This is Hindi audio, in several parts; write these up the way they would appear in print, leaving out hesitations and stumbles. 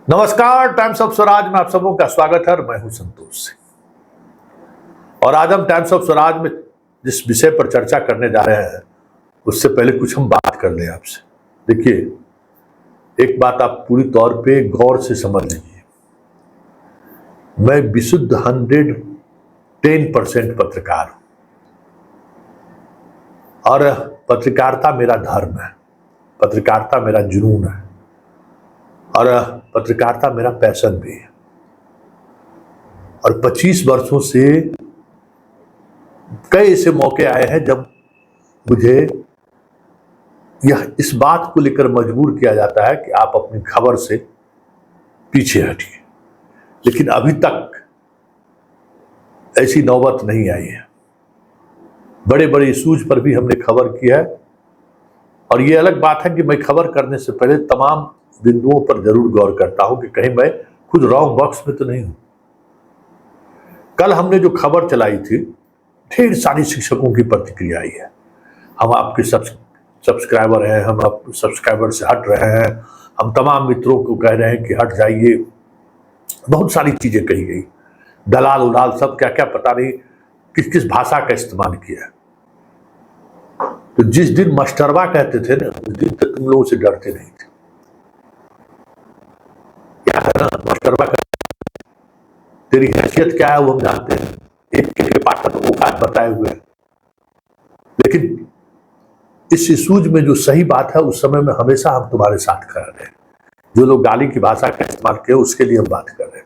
नमस्कार, टाइम्स ऑफ स्वराज में आप सबों का स्वागत है और मैं हूं संतोष सिंह। और आज हम टाइम्स ऑफ स्वराज में जिस विषय पर चर्चा करने जा रहे हैं उससे पहले कुछ हम बात कर लें आपसे। देखिए, एक बात आप पूरी तौर पे गौर से समझ लीजिए। मैं विशुद्ध 110% पत्रकार हूं और पत्रकारिता मेरा धर्म है, पत्रकारिता मेरा जुनून है और पत्रकारिता मेरा पैशन भी है। और 25 वर्षों से कई ऐसे मौके आए हैं जब मुझे इस बात को लेकर मजबूर किया जाता है कि आप अपनी खबर से पीछे हटिए, लेकिन अभी तक ऐसी नौबत नहीं आई है। बड़े बड़े इश्यूज पर भी हमने खबर की है और ये अलग बात है कि मैं खबर करने से पहले तमाम बिंदुओं पर जरूर गौर करता हूं कि कहीं मैं खुद रॉन्ग बॉक्स में तो नहीं हूं। कल हमने जो खबर चलाई थी, ढेर सारी शिक्षकों की प्रतिक्रिया आई है। हम आपके सब्सक्राइबर हैं, हम आप सब्सक्राइबर से हट रहे हैं, हम तमाम मित्रों को कह रहे हैं कि हट जाइए। बहुत सारी चीजें कही गई, दलाल उलाल सब क्या क्या पता नहीं किस किस भाषा का इस्तेमाल किया है। तो जिस दिन मस्टरवा कहते थे ना, उस दिन तक तुम लोगों से डरते नहीं थे। क्या है ना, मस्टरवा का तेरी हैसियत क्या है वो हम जानते हैं, एक पाठक को बात बताए हुए। लेकिन इस इशूज में जो सही बात है उस समय में हमेशा हम तुम्हारे साथ खड़े रहे। जो लोग गाली की भाषा का इस्तेमाल किए उसके लिए हम बात कर रहे हैं।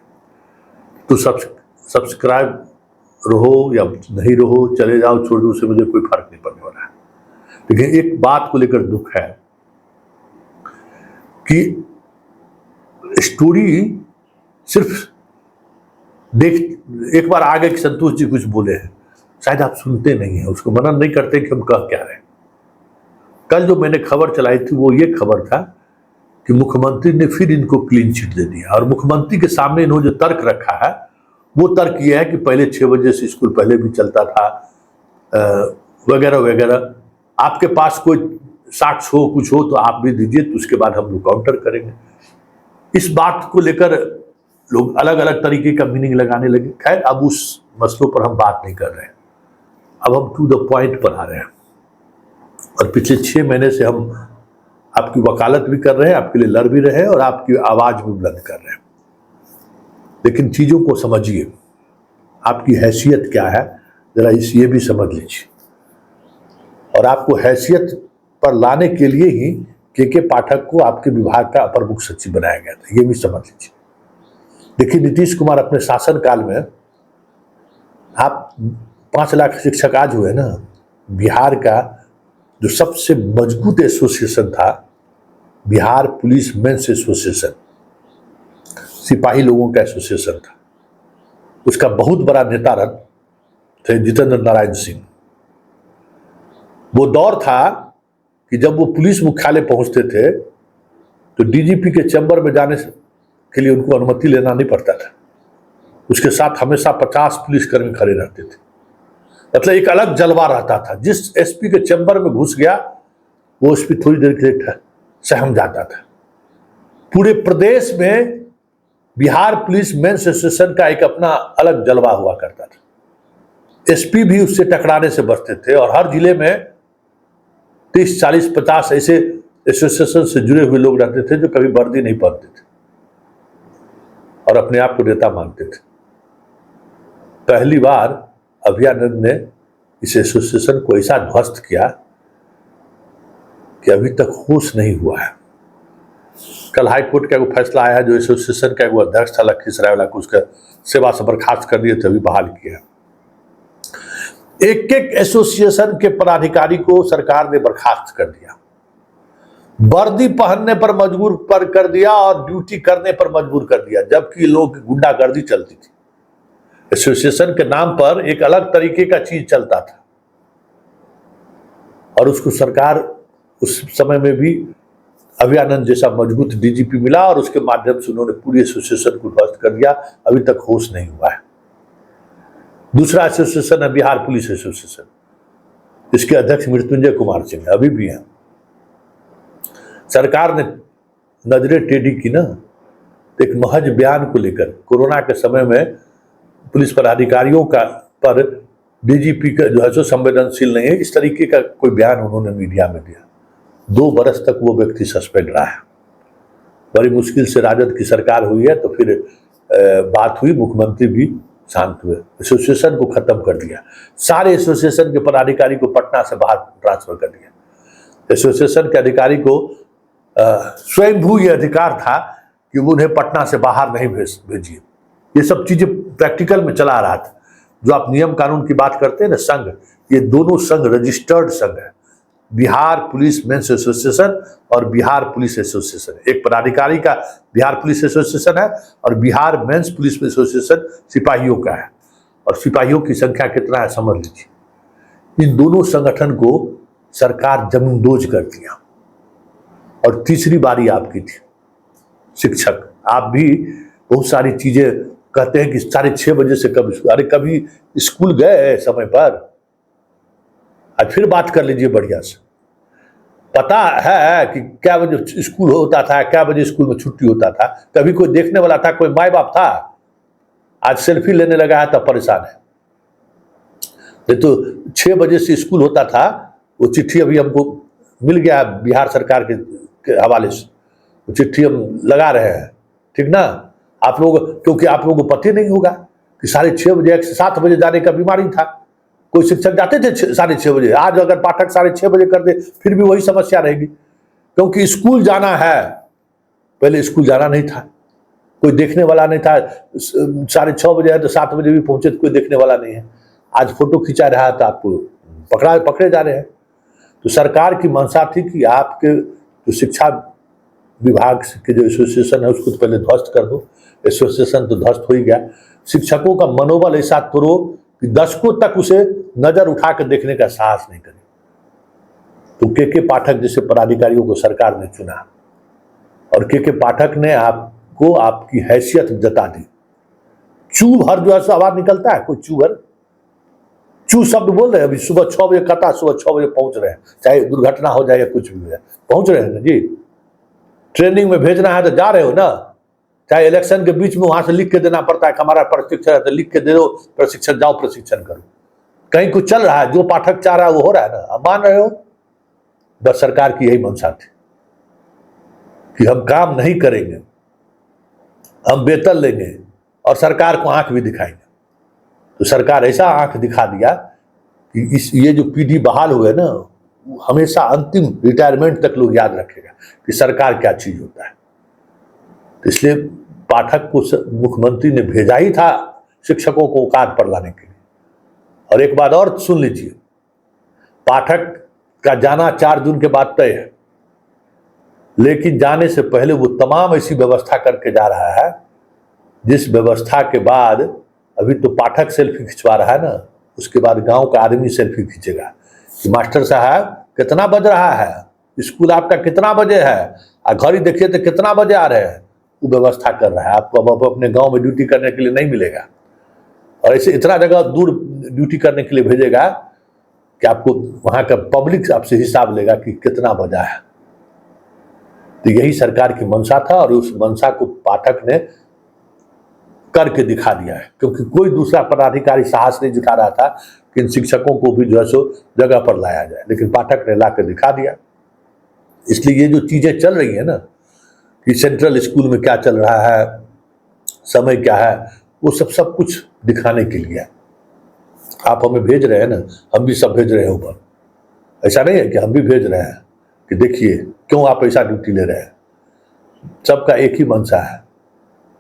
तो सब्सक्राइब रहो या नहीं रहो, चले जाओ छोड़ दो, उससे मुझे कोई फर्क नहीं पड़ने वाला है। लेकिन एक बात को लेकर दुख है कि स्टोरी सिर्फ देख, एक बार आगे कि संतोष जी कुछ बोले हैं, शायद आप सुनते नहीं हैं, उसको मनन नहीं करते कि हम कह क्या रहे हैं। कल जो मैंने खबर चलाई थी वो ये खबर था कि मुख्यमंत्री ने फिर इनको क्लीन चिट दे दिया और मुख्यमंत्री के सामने इन्होंने जो तर्क रखा है वो तर्क ये है कि पहले 6 बजे से स्कूल पहले भी चलता था वगैरह वगैरह। आपके पास कोई साक्ष्य हो, कुछ हो तो आप भी दीजिए, तो उसके बाद हम लोग काउंटर करेंगे। इस बात को लेकर लोग अलग अलग तरीके का मीनिंग लगाने लगे। खैर, अब उस मसलों पर हम बात नहीं कर रहे हैं, अब हम टू द पॉइंट पर आ रहे हैं। और पिछले 6 महीने से हम आपकी वकालत भी कर रहे हैं, आपके लिए लड़ भी रहे हैं और आपकी आवाज भी बुलंद कर रहे हैं। लेकिन चीजों को समझिए, आपकी हैसियत क्या है जरा ये भी समझ लीजिए। और आपको हैसियत पर लाने के लिए ही के पाठक को आपके विभाग का अपर मुख्य सचिव बनाया गया था, ये भी समझ लीजिए। देखिए, नीतीश कुमार अपने शासन काल में आप 5 लाख शिक्षक आज हुए ना। बिहार का जो सबसे मजबूत एसोसिएशन था, बिहार पुलिस मेंस एसोसिएशन, सिपाही लोगों का एसोसिएशन था, उसका बहुत बड़ा नेता थे जितेंद्र नारायण सिंह। वो दौर था कि जब वो पुलिस मुख्यालय पहुंचते थे तो डीजीपी के चैम्बर में जाने के लिए उनको अनुमति लेना नहीं पड़ता था। उसके साथ हमेशा 50 पुलिसकर्मी खड़े रहते थे। मतलब एक अलग जलवा रहता था। जिस एसपी के चैम्बर में घुस गया वो एसपी थोड़ी देर के लिए सहम जाता था। पूरे प्रदेश में बिहार पुलिस मेंस एसोसिएशन का एक अपना अलग जलवा हुआ करता था। एसपी भी उससे टकराने से बचते थे और हर जिले में 30, 40, 50 ऐसे एसोसिएशन से जुड़े हुए लोग रहते थे जो कभी वर्दी नहीं पहनते थे और अपने आप को नेता मानते थे। पहली बार अभियानंद ने इस एसोसिएशन को ऐसा ध्वस्त किया कि अभी तक होश नहीं हुआ है। कल हाईकोर्ट का एक फैसला आया है, जो एसोसिएशन का एक अध्यक्ष था लखीसराय को, उसका सेवा से बर्खास्त कर दिए थे, अभी बहाल किया। एक एक एसोसिएशन के पदाधिकारी को सरकार ने बर्खास्त कर दिया, वर्दी पहनने पर मजबूर पर कर दिया और ड्यूटी करने पर मजबूर कर दिया, जबकि लोग गुंडागर्दी चलती थी। एसोसिएशन के नाम पर एक अलग तरीके का चीज चलता था और उसको सरकार उस समय में भी अभियानंद जैसा मजबूत डीजीपी मिला और उसके माध्यम से उन्होंने पूरी एसोसिएशन को ध्वस्त कर दिया। अभी तक होश नहीं हुआ है। दूसरा एसोसिएशन है बिहार पुलिस एसोसिएशन, इसके अध्यक्ष मृत्युंजय कुमार सिंह अभी भी हैं। सरकार ने नजरें टेढ़ी की ना, तो एक महज बयान को लेकर कोरोना के समय में पुलिस पदाधिकारियों का पर डीजीपी का जो है सो संवेदनशील नहीं है, इस तरीके का कोई बयान उन्होंने मीडिया में दिया। 2 बरस तक वो व्यक्ति सस्पेंड रहा है। बड़ी मुश्किल से राजद की सरकार हुई है, तो फिर बात हुई, मुख्यमंत्री भी शांत हुए, एसोसिएशन को खत्म कर दिया, सारे एसोसिएशन के पदाधिकारी को पटना से बाहर ट्रांसफर कर दिया। एसोसिएशन के अधिकारी को स्वयंभू ये अधिकार था कि उन्हें पटना से बाहर नहीं भेजिए। ये सब चीजें प्रैक्टिकल में चला रहा था। जो आप नियम कानून की बात करते हैं ना, संघ, ये दोनों संघ रजिस्टर्ड संघ है, बिहार पुलिस मेंस एसोसिएशन और बिहार पुलिस एसोसिएशन। एक पदाधिकारी का बिहार पुलिस एसोसिएशन है और बिहार मेंस पुलिस एसोसिएशन सिपाहियों का है। और सिपाहियों की संख्या कितना है समझ लीजिए। इन दोनों संगठन को सरकार जमींदोज कर दिया। और तीसरी बारी आपकी थी, शिक्षक। आप भी बहुत सारी चीजें कहते हैं कि 6:30 बजे से कभी स्कूल गए समय पर? आज फिर बात कर लीजिए बढ़िया से। पता है कि क्या बजे स्कूल होता था, क्या बजे स्कूल में छुट्टी होता था? कभी कोई देखने वाला था? कोई माँ बाप था? आज सेल्फी लेने लगा है तब परेशान है। ये तो 6 बजे से स्कूल होता था, वो चिट्ठी अभी हमको मिल गया बिहार सरकार के हवाले से, वो चिट्ठी हम लगा रहे हैं, ठीक ना? आप लोग, क्योंकि आप लोगों को पता नहीं होगा कि 6:30 बजे 7 बजे जाने का बीमारी था। कोई शिक्षक जाते थे 6:30 बजे। आज अगर पाठक 6:30 बजे कर दे फिर भी वही समस्या रहेगी, क्योंकि स्कूल जाना है। पहले स्कूल जाना नहीं था, कोई देखने वाला नहीं था। 6:30 बजे है तो 7 बजे भी पहुंचे तो कोई देखने वाला नहीं है। आज फोटो खिंचा रहा है तो आपको पकड़े जा रहे हैं। तो सरकार की मंशा थी कि आपके जो शिक्षा विभाग के जो एसोसिएशन है उसको तो पहले ध्वस्त कर दो। एसोसिएशन तो ध्वस्त हो ही गया। शिक्षकों का मनोबल ऐसा तोड़ो कि दशकों तक उसे नजर उठा कर देखने का साहस नहीं करे। तो के पाठक जैसे पदाधिकारियों को सरकार ने चुना और के पाठक ने आपको आपकी हैसियत जता दी। चू भर जो है आवाज निकलता है, कोई चू भर, चू शब्द बोल रहे हैं। अभी सुबह 6 बजे कहता, सुबह 6 बजे पहुंच रहे हैं, चाहे दुर्घटना हो जाए या कुछ भी हो, पहुंच रहे हैं ना जी। ट्रेनिंग में भेजना है तो जा रहे हो ना, चाहे इलेक्शन के बीच में वहां से लिख के देना पड़ता है, हमारा प्रशिक्षण है तो लिख के दे दो, प्रशिक्षण जाओ प्रशिक्षण करो। कहीं कुछ चल रहा है, जो पाठक चाह रहा है वो हो रहा है ना, आप मान रहे हो? बस सरकार की यही मंशा थी कि हम काम नहीं करेंगे, हम वेतन लेंगे और सरकार को आंख भी दिखाएंगे। तो सरकार ऐसा आंख दिखा दिया कि ये जो पीढ़ी बहाल हुए ना, हमेशा अंतिम रिटायरमेंट तक लोग याद रखेगा कि सरकार क्या चीज होता है। तो इसलिए पाठक को मुख्यमंत्री ने भेजा ही था शिक्षकों को औकात पर लाने के लिए। और एक बात और सुन लीजिए, पाठक का जाना 4 जून के बाद तय है, लेकिन जाने से पहले वो तमाम ऐसी व्यवस्था करके जा रहा है जिस व्यवस्था के बाद अभी तो पाठक सेल्फी खिंचवा रहा है ना, उसके बाद गांव का आदमी सेल्फी खींचेगा कि मास्टर साहब कितना बज रहा है, स्कूल आपका कितना बजे है, घड़ी देखिए तो कितना बजे आ रहे हैं। वो व्यवस्था कर रहा है। आपको अब अपने गांव में ड्यूटी करने के लिए नहीं मिलेगा, और ऐसे इतना जगह दूर ड्यूटी करने के लिए भेजेगा कि आपको वहां का पब्लिक आपसे हिसाब लेगा कि कितना बजा है। तो यही सरकार की मंशा था और उस मंशा को पाठक ने करके दिखा दिया है, क्योंकि कोई दूसरा पदाधिकारी साहस नहीं जुटा रहा था कि इन शिक्षकों को भी जो है सो जगह पर लाया जाए, लेकिन पाठक ने ला कर दिखा दिया। इसलिए ये जो चीजें चल रही है ना कि सेंट्रल स्कूल में क्या चल रहा है, समय क्या है, वो सब कुछ दिखाने के लिए आप हमें भेज रहे हैं ना, हम भी सब भेज रहे हैं ऊपर। ऐसा नहीं है कि हम भी भेज रहे हैं कि देखिए क्यों आप ऐसा ड्यूटी ले रहे हैं। सबका एक ही मंशा है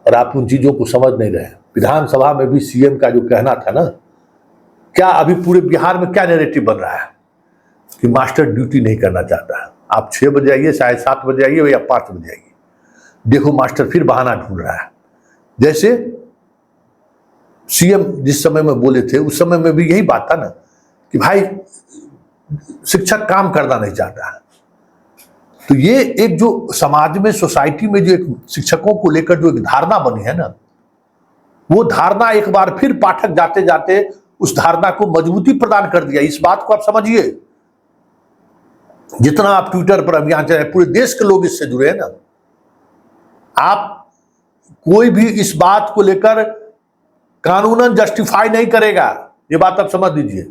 और आप उन चीजों को समझ नहीं रहे। विधानसभा में भी सीएम का जो कहना था ना, क्या अभी पूरे बिहार में क्या नैरेटिव बन रहा है कि मास्टर ड्यूटी नहीं करना चाहता है। आप 6 बजे आइए, 7:30 बजे आइए या 5 बजे आइए, देखो मास्टर फिर बहाना ढूंढ रहा है। जैसे सीएम जिस समय में बोले थे उस समय में भी यही बात था ना कि भाई शिक्षक काम करना नहीं चाहता है। तो ये एक जो समाज में, सोसाइटी में जो एक शिक्षकों को लेकर जो एक धारणा बनी है ना, वो धारणा एक बार फिर पाठक जाते जाते उस धारणा को मजबूती प्रदान कर दिया। इस बात को आप समझिए। जितना आप ट्विटर पर अभियान चलाए, पूरे देश के लोग इससे जुड़े हैं ना। आप कोई भी इस बात को लेकर कानूनन जस्टिफाई नहीं करेगा, ये बात आप समझ लीजिए।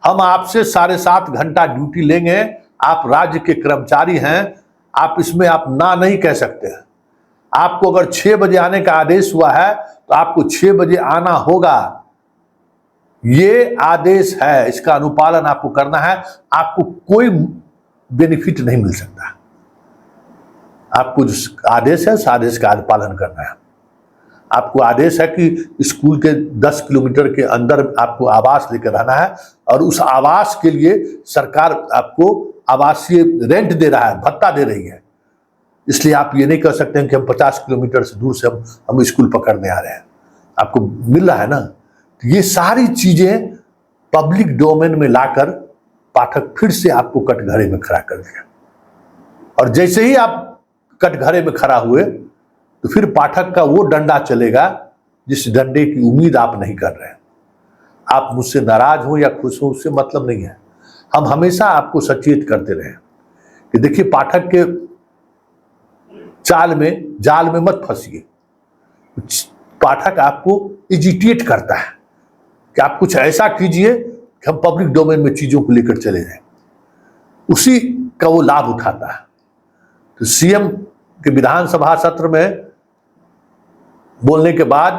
हम आपसे 7.5 घंटा ड्यूटी लेंगे, आप राज्य के कर्मचारी हैं, आप इसमें आप ना नहीं कह सकते हैं। आपको अगर 6 बजे आने का आदेश हुआ है तो आपको 6 बजे आना होगा, ये आदेश है, इसका अनुपालन आपको करना है। आपको कोई बेनिफिट नहीं मिल सकता, आपको जो आदेश है उस आदेश का अनुपालन करना है। आपको आदेश है कि स्कूल के 10 किलोमीटर के अंदर आपको आवास लेकर रहना है, और उस आवास के लिए सरकार आपको आवासीय रेंट दे रहा है, भत्ता दे रही है। इसलिए आप ये नहीं कह सकते हैं कि हम 50 किलोमीटर से दूर से हम स्कूल पकड़ने आ रहे हैं, आपको मिल रहा है ना। तो ये सारी चीजें पब्लिक डोमेन में लाकर पाठक फिर से आपको कटघरे में खड़ा कर दिया, और जैसे ही आप कटघरे में खड़ा हुए तो फिर पाठक का वो डंडा चलेगा जिस डंडे की उम्मीद आप नहीं कर रहे हैं। आप मुझसे नाराज हो या खुश हो, उससे मतलब नहीं है। हम हमेशा आपको सचेत करते रहे कि देखिए, पाठक के जाल में मत फंसिए। पाठक आपको इजिटेट करता है कि आप कुछ ऐसा कीजिए कि हम पब्लिक डोमेन में चीजों को लेकर चले जाएं, उसी का वो लाभ उठाता है। तो सीएम के विधानसभा सत्र में बोलने के बाद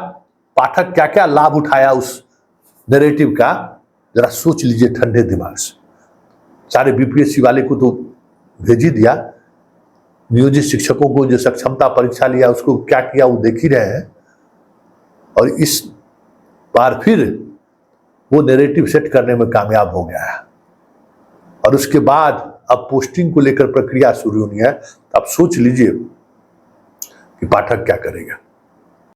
पाठक क्या क्या लाभ उठाया उस नैरेटिव का, जरा सोच लीजिए ठंडे दिमाग से। सारे बीपीएससी वाले को तो भेज ही दिया, नियोजित शिक्षकों को जो सक्षमता परीक्षा लिया उसको क्या किया वो देख ही रहे हैं, और इस बार फिर वो नैरेटिव सेट करने में कामयाब हो गया है। और उसके बाद अब पोस्टिंग को लेकर प्रक्रिया शुरू होनी है। अब सोच लीजिए कि पाठक क्या करेगा।